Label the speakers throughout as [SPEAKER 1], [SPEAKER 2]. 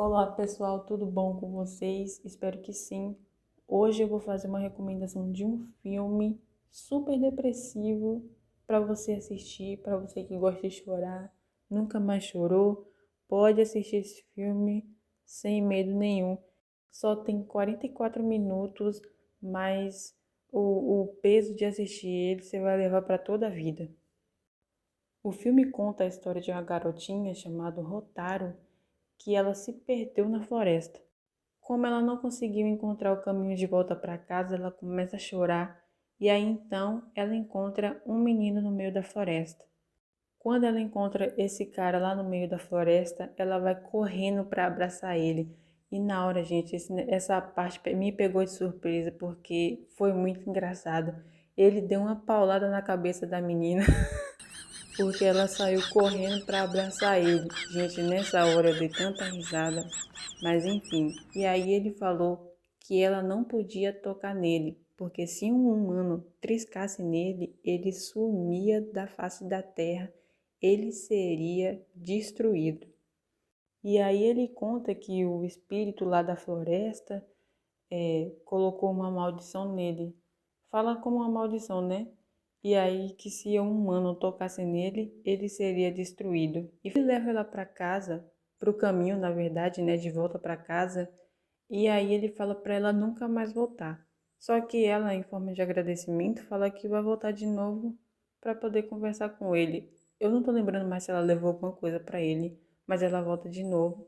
[SPEAKER 1] Olá pessoal, tudo bom com vocês? Espero que sim. Hoje eu vou fazer uma recomendação de um filme super depressivo para você assistir, para você que gosta de chorar, nunca mais chorou, pode assistir esse filme sem medo nenhum. Só tem 44 minutos, mas o peso de assistir ele você vai levar para toda a vida. O filme conta a história de uma garotinha chamada Rotaro, que ela se perdeu na floresta. Como ela não conseguiu encontrar o caminho de volta para casa, ela começa a chorar e aí então ela encontra um menino no meio da floresta. Quando ela encontra esse cara lá no meio da floresta, ela vai correndo para abraçar ele. E na hora, gente, essa parte me pegou de surpresa porque foi muito engraçado. Ele deu uma paulada na cabeça da menina porque ela saiu correndo para abraçar ele. Gente, nessa hora eu dei tanta risada, mas enfim. E aí ele falou que ela não podia tocar nele, porque se um humano triscasse nele, ele sumia da face da terra, ele seria destruído. E aí ele conta que o espírito lá da floresta colocou uma maldição nele. Fala como uma maldição, né? E aí que se um humano tocasse nele, ele seria destruído. E ele leva ela para casa, para o caminho, na verdade, né, de volta para casa. E aí ele fala para ela nunca mais voltar. Só que ela, em forma de agradecimento, fala que vai voltar de novo para poder conversar com ele. Eu não tô lembrando mais se ela levou alguma coisa para ele, mas ela volta de novo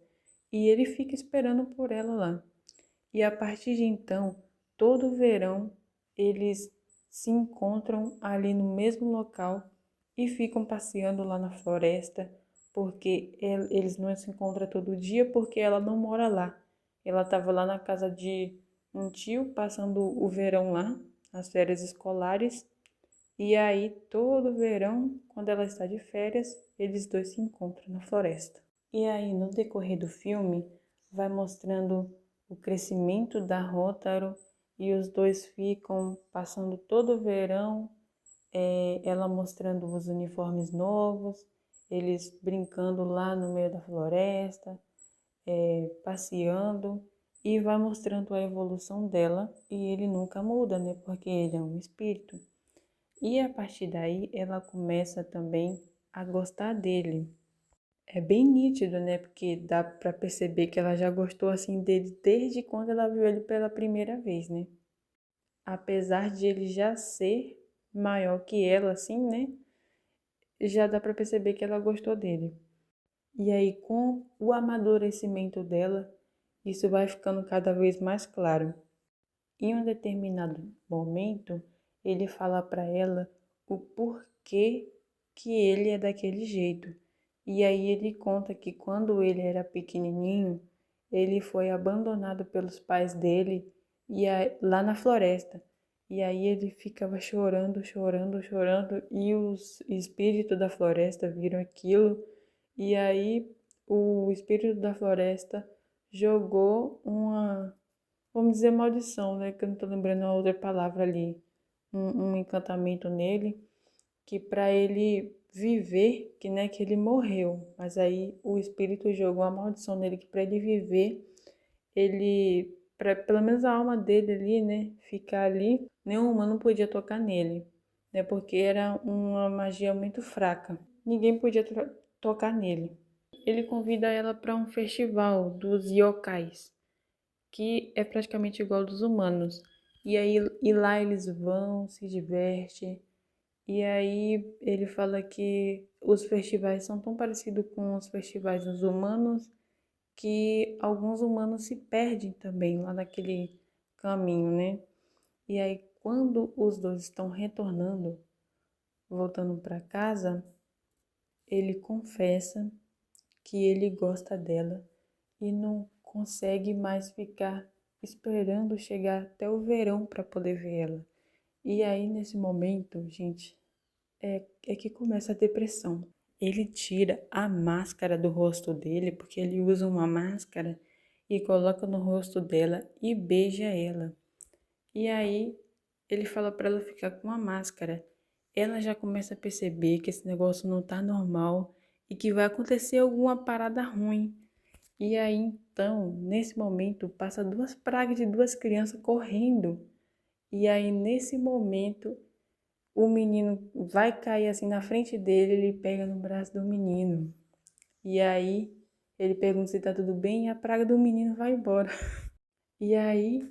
[SPEAKER 1] e ele fica esperando por ela lá. E a partir de então, todo verão, eles se encontram ali no mesmo local e ficam passeando lá na floresta, porque eles não se encontram todo dia, porque ela não mora lá. Ela estava lá na casa de um tio, passando o verão lá, as férias escolares, e aí todo verão, quando ela está de férias, eles dois se encontram na floresta. E aí, no decorrer do filme, vai mostrando o crescimento da Rotaro e os dois ficam passando todo o verão, ela mostrando os uniformes novos, eles brincando lá no meio da floresta, passeando, e vai mostrando a evolução dela e ele nunca muda, né? Porque ele é um espírito. E a partir daí ela começa também a gostar dele. É bem nítido, né? Porque dá pra perceber que ela já gostou assim dele desde quando ela viu ele pela primeira vez, né? Apesar de ele já ser maior que ela, assim, né? Já dá pra perceber que ela gostou dele. E aí, com o amadurecimento dela, isso vai ficando cada vez mais claro. Em um determinado momento, ele fala para ela o porquê que ele é daquele jeito. E aí ele conta que quando ele era pequenininho, ele foi abandonado pelos pais dele lá na floresta. E aí ele ficava chorando, chorando, chorando, e os espíritos da floresta viram aquilo. E aí o espírito da floresta jogou uma, vamos dizer, maldição, né? Que eu não tô lembrando a outra palavra ali. Um encantamento nele, que para ele viver, que né, que ele morreu. Mas aí o espírito jogou uma maldição nele, que para ele viver, ele, pra, pelo menos a alma dele ali, né, ficar ali, nenhum humano podia tocar nele, né? Porque era uma magia muito fraca. Ninguém podia tocar nele. Ele convida ela para um festival dos yokais, que é praticamente igual ao dos humanos. E aí e lá eles vão, se divertem. E aí ele fala que os festivais são tão parecidos com os festivais dos humanos que alguns humanos se perdem também lá naquele caminho, né? E aí quando os dois estão retornando, voltando para casa, ele confessa que ele gosta dela e não consegue mais ficar esperando chegar até o verão para poder ver ela. E aí, nesse momento, gente, é que começa a depressão. Ele tira a máscara do rosto dele, porque ele usa uma máscara e coloca no rosto dela e beija ela. E aí, ele fala para ela ficar com a máscara. Ela já começa a perceber que esse negócio não tá normal e que vai acontecer alguma parada ruim. E aí, então, nesse momento, passa duas pragas de duas crianças correndo. E aí, nesse momento, o menino vai cair assim na frente dele, ele pega no braço do menino. E aí, ele pergunta se tá tudo bem e a praga do menino vai embora. E aí,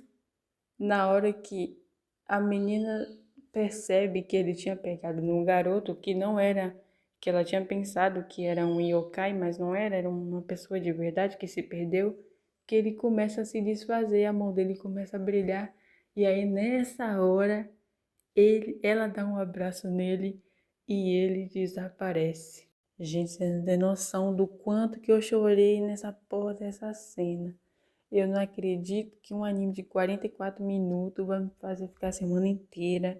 [SPEAKER 1] na hora que a menina percebe que ele tinha pegado num garoto que não era, que ela tinha pensado que era um yokai, mas não era, era uma pessoa de verdade que se perdeu, que ele começa a se desfazer, a mão dele começa a brilhar, e aí nessa hora ela dá um abraço nele e ele desaparece. Gente, você não tem noção do quanto que eu chorei nessa porra dessa cena. Eu não acredito que um anime de 44 minutos vai me fazer ficar a semana inteira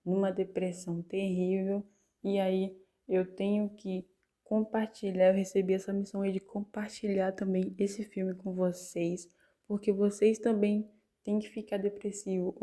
[SPEAKER 1] numa depressão terrível. E aí eu tenho que compartilhar, eu recebi essa missão aí de compartilhar também esse filme com vocês, porque vocês também têm que ficar depressivo.